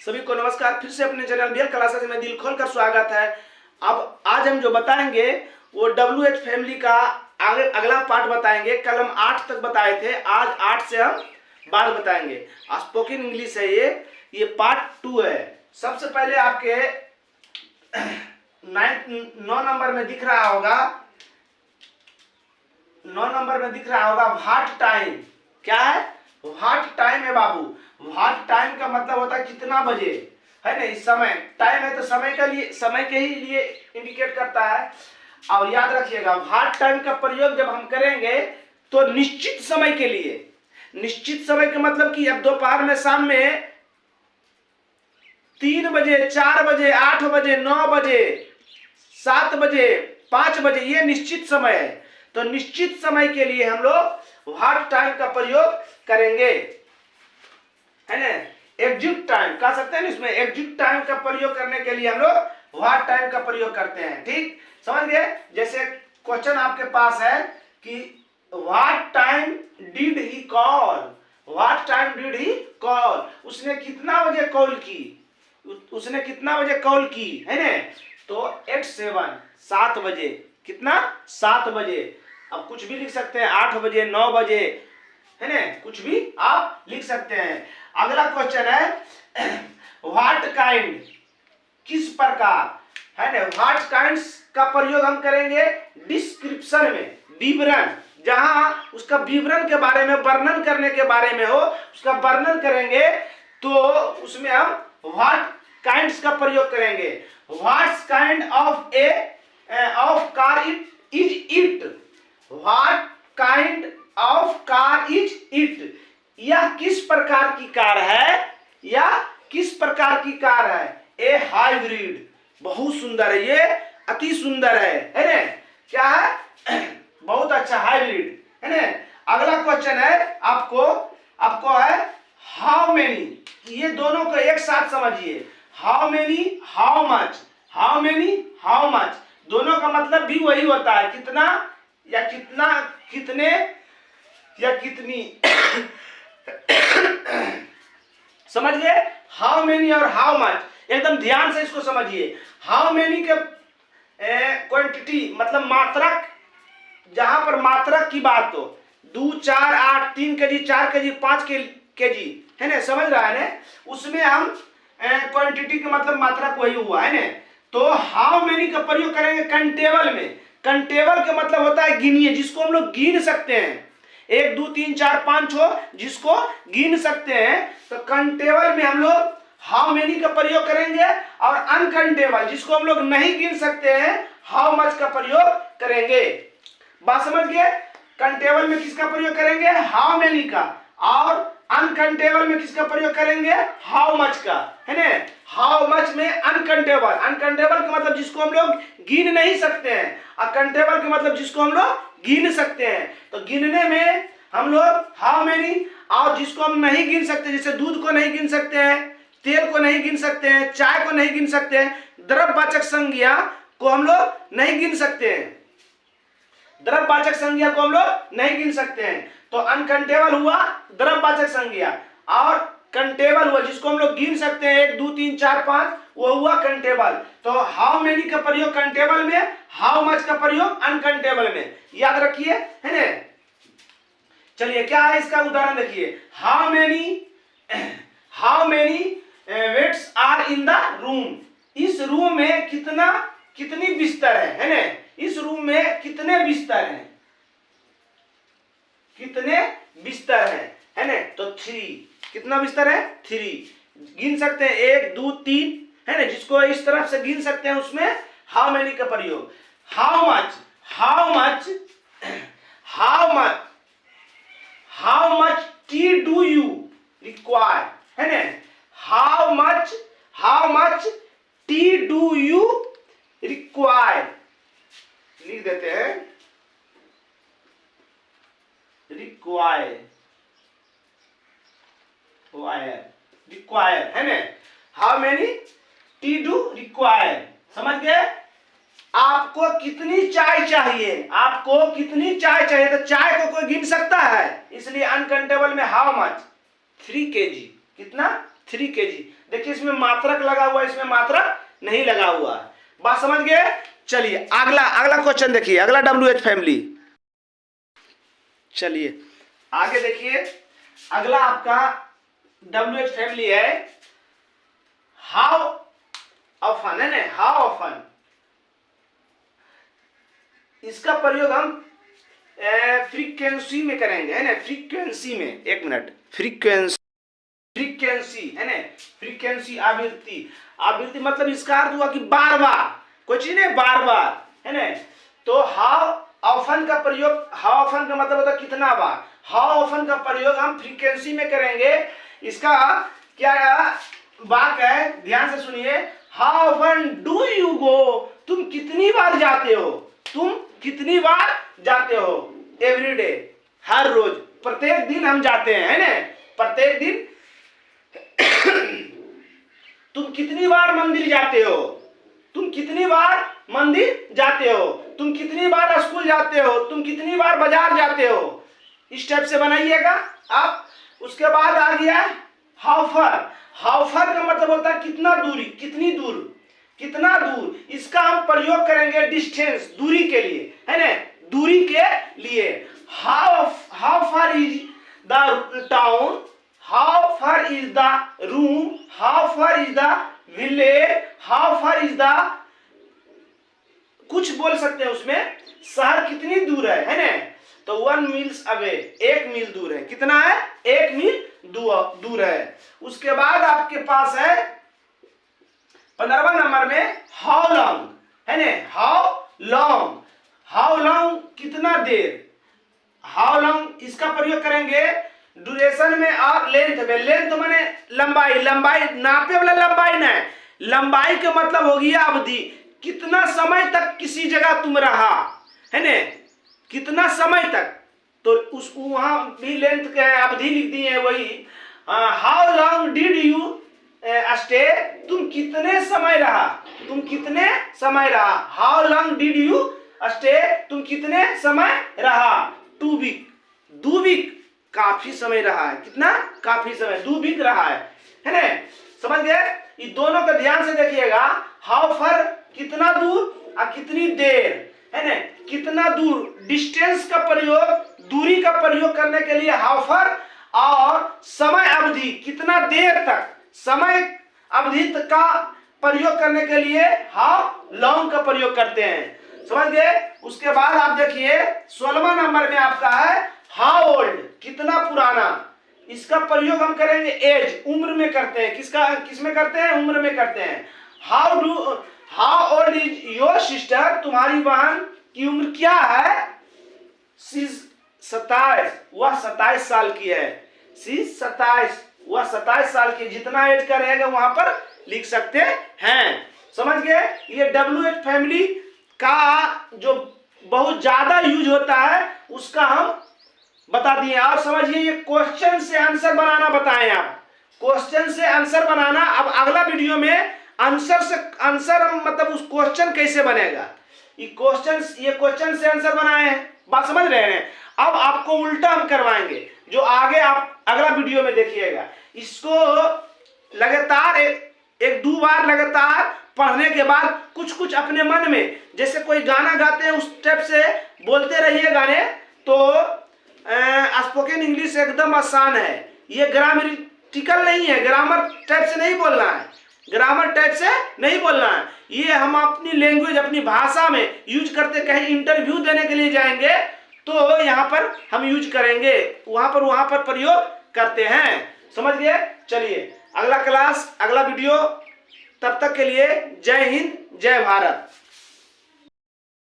सभी को नमस्कार। फिर से अपने चैनल बीएल क्लासेस में दिल खोलकर स्वागत है। अब आज हम जो बताएंगे वो WH फैमिली का आगे अगला पार्ट बताएंगे। कल हम 8 तक बताए थे, आज 8 से हम 12 बताएंगे। स्पोकन इंग्लिश है ये पार्ट 2 है। सबसे पहले आपके 9 नंबर में दिख रहा होगा, 9 नंबर में दिख रहा होगा व्हाट टाइम। क्या है? व्हाट टाइम है बाबू। व्हाट टाइम का मतलब होता है कितना बजे, है ना। इस समय टाइम है तो समय के लिए, समय के ही लिए इंडिकेट करता है। और याद रखिएगा व्हाट टाइम का प्रयोग जब हम करेंगे तो निश्चित समय के लिए। निश्चित समय का मतलब कि अब दोपहर में, शाम में 3 बजे, 4 बजे, 8 बजे, 9 बजे, 7 बजे, 5 बजे, ये निश्चित समय है। तो निश्चित समय के लिए हम लोग व्हाट टाइम का प्रयोग करेंगे, है ना। एग्जैक्ट टाइम कह सकते हैं ना, इसमें एग्जैक्ट टाइम का प्रयोग करने के लिए हम लोग व्हाट टाइम का प्रयोग करते हैं। ठीक समझ गए। जैसे क्वेश्चन आपके पास है कि what time did he call, what time did he call, उसने कितना बजे कॉल की, उसने कितना बजे कॉल की, है ना। तो 7 बजे, कितना 7 बजे। अब कुछ भी लिख सकते हैं, 8 बजे, 9 बजे, है ना, कुछ भी आप लिख सकते हैं। अगला क्वेश्चन है व्हाट काइंड, किस प्रकार, है ना। व्हाट काइंड का प्रयोग हम करेंगे डिस्क्रिप्शन में, विवरण, जहां उसका विवरण के बारे में, वर्णन करने के बारे में हो, उसका वर्णन करेंगे तो उसमें हम व्हाट काइंड्स का प्रयोग करेंगे। What's kind of of car is it, what kind of car is it, यह किस प्रकार की कार है, या किस प्रकार की कार है। ए हाइब्रिड, बहुत सुंदर है ये, अति सुंदर है ना। क्या है? बहुत अच्छा, हाइब्रिड, है ना। अगला क्वेश्चन है आपको है हाउ मेनी। ये दोनों को एक साथ समझिए। How many, how much, how many, how much, दोनों का मतलब भी वही होता है, कितना या कितना, कितने या कितनी। समझ गए। हाउ मेनी और हाउ मच, एकदम ध्यान से इसको समझिए। हाउ मेनी के क्वांटिटी मतलब मात्रक, जहां पर मात्रक की बात हो, 2, 4, 8, 3 केजी, 4 केजी, 5 केजी, है ना, समझ रहा है ना। उसमें हम क्वांटिटी का मतलब मात्रक वही हुआ, है ना। तो हाउ मेनी का प्रयोग करेंगे कंटेबल में। कंटेबल का मतलब होता है गिनिए, जिसको हम लोग गिन सकते हैं, 1, 2, 3, 4, 5, 6, जिसको गिन सकते हैं। तो कंटेबल में हम लोग हाउ मेनी का प्रयोग करेंगे, और अनकंटेबल, जिसको हम लोग नहीं गिन सकते हैं, हाउ मच का प्रयोग करेंगे। बात समझ गए। कंटेबल में किसका प्रयोग करेंगे, हाउ मेनी का, और अनकंटेबल में किसका प्रयोग करेंगे, हाउ मच का, है ना। हाउ मच में अनकंटेबल, अनकंटेबल का मतलब जिसको हम लोग गिन नहीं सकते हैं, और कंटेबल का मतलब जिसको हम लोग गिन सकते हैं। तो गिनने में हम लोग हाउ मेनी, और जिसको हम नहीं गिन सकते, जैसे दूध को नहीं गिन सकते हैं, तेल को नहीं गिन सकते हैं, चाय को नहीं गिन सकते हैं, द्रव्यवाचक संज्ञा को हम लोग नहीं गिन सकते हैं, द्रव्यवाचक संज्ञा को हम लोग नहीं गिन सकते हैं। तो अनकंटेबल हुआ द्रव्यवाचक संज्ञा, और कंटेबल हुआ जिसको हम लोग गिन सकते हैं, 1, 2, 3, 4, 5, वो हुआ कंटेबल। तो हाउ मेनी का प्रयोग कंटेबल में, हाउ मच का प्रयोग अनकंटेबल में, याद रखिए, है ना। चलिए क्या है इसका उदाहरण देखिए। How many beds are in the room, इस रूम में कितनी बिस्तर है ना। इस रूम में कितने बिस्तर हैं, कितने बिस्तर हैं, है ना। तो 3, कितना बिस्तर है, 3 गिन सकते हैं, 1, 2, 3, है ना, जिसको इस तरफ से गिन सकते हैं, उसमें हाउ मेनी का प्रयोग। How much, how much T do you require, है ना। How much T do you require, लिख देते हैं रिक्वायर, है ना। How many T do require, समझ गए। आपको कितनी चाय चाहिए, आपको कितनी चाय चाहिए, तो चाय को कोई गिन सकता है, इसलिए अनकंटेबल में हाउ मच 3 केजी, कितना 3 kg। देखिए इसमें मात्रक लगा हुआ है, इसमें मात्रक नहीं लगा हुआ है। बात समझ गए? चलिए अगला क्वेश्चन देखिए, अगला WH फैमिली। चलिए आगे देखिए, अगला आपका WH फैमिली है हाउ ऑफन, है ना, हाउ ऑफन। इसका प्रयोग हम फ्रीक्वेंसी में करेंगे, है ना, फ्रीक्वेंसी में, एक मिनट, फ्रीक्वेंसी है ना, फ्रीक्वेंसी आवृत्ति। आवृत्ति मतलब इसका अर्थ हुआ कि बार बार, कोई चीज नहीं, बार बार, है ना। तो हाउ ऑफन का प्रयोग, हाउ ऑफन का मतलब होता है कितना बार। हाउ ऑफन का प्रयोग हम फ्रीक्वेंसी में करेंगे। इसका क्या वाक्य है, ध्यान से सुनिए। How often do you go, तुम कितनी बार जाते हो, तुम कितनी बार जाते हो, एवरी डे, हर रोज, प्रत्येक दिन हम जाते हैं, है ना, प्रत्येक दिन। तुम कितनी बार मंदिर जाते हो, तुम कितनी बार मंदिर जाते हो, तुम कितनी बार स्कूल जाते हो, तुम कितनी बार बाजार जाते हो, इस टाइप से बनाइएगा आप। उसके बाद आ गया हाउ फार। हाउ फार का मतलब होता है कितना दूरी, कितनी दूर, कितना दूर। इसका हम प्रयोग करेंगे डिस्टेंस, दूरी के लिए, है ना, दूरी के लिए। How far is the town, how far is the room, how far is the village, how far is the, कुछ बोल सकते हैं उसमें, शहर कितनी दूर है ना। तो 1 मील्स अवे, 1 मील दूर है। कितना है? 1 मील दूर है। उसके बाद आपके पास है 15वां नंबर में हाउ लॉन्ग, है ना, हाउ लॉन्ग। हाउ लॉन्ग कितना देर, हाउ लॉन्ग इसका प्रयोग करेंगे ड्यूरेशन में और लेंथ में। लेंथ माने लंबाई, लंबाई नापे वाला लंबाई ना है, लंबाई का मतलब हो गया अवधि, कितना समय तक किसी जगह तुम रहा, है ना, कितना समय तक। तो उस वहां भी लेंथ का अवधि लिख दी है वही। How long did you stay, तुम कितने समय रहा, तुम कितने समय रहा। How long did you stay, तुम कितने समय रहा। 2 वीक, 2 वीक काफी समय रहा है, कितना, काफी समय, 2 वीक रहा है ना। समझ गए? ये दोनों का ध्यान से देखिएगा। हाउ फर कितना दूर और कितनी देर, है ना, कितना दूर, डिस्टेंस का प्रयोग, दूरी का प्रयोग करने के लिए हाउ फर, और समय अवधि कितना देर तक, समय अवधि का प्रयोग करने के लिए हाउ लॉन्ग का प्रयोग करते हैं। समझ गए? उसके बाद आप देखिए 16वां नंबर में आपका है हाउ ओल्ड, कितना पुराना। इसका प्रयोग हम करेंगे एज, उम्र में करते हैं। किसमें करते हैं? उम्र में करते हैं। How old is your sister, तुम्हारी बहन की उम्र क्या है। 27, वह 27 साल की है। 27, वह 27 साल की। जितना एज का रहेगा वहां पर लिख सकते हैं। समझ गए? ये WH फैमिली का जो बहुत ज्यादा यूज होता है उसका हम बता दिए। और समझिए ये क्वेश्चन से आंसर बनाना बताएं आप, क्वेश्चन से आंसर बनाना। अब अगला वीडियो में आंसर से आंसर मतलब उस क्वेश्चन कैसे बनेगा, ये क्वेश्चन से आंसर बनाए हैं। बात समझ रहे हैं? अब आपको उल्टा हम करवाएंगे, जो आगे आप अगला वीडियो में देखिएगा। इसको लगातार एक 2 बार लगातार पढ़ने के बाद कुछ अपने मन में, जैसे कोई गाना गाते हैं उस टाइप से बोलते रहिए गाने। तो स्पोकन इंग्लिश एकदम आसान है। ये ग्रामेटिकल नहीं है, ग्रामर टाइप से नहीं बोलना है, ग्रामर टाइप से नहीं बोलना है। ये हम अपनी लैंग्वेज, अपनी भाषा में यूज करते, कहीं इंटरव्यू देने के लिए जाएंगे तो यहाँ पर हम यूज करेंगे, वहां पर प्रयोग करते हैं। समझ गए? चलिए अगला क्लास, अगला वीडियो, तब तक के लिए जय हिंद, जय भारत।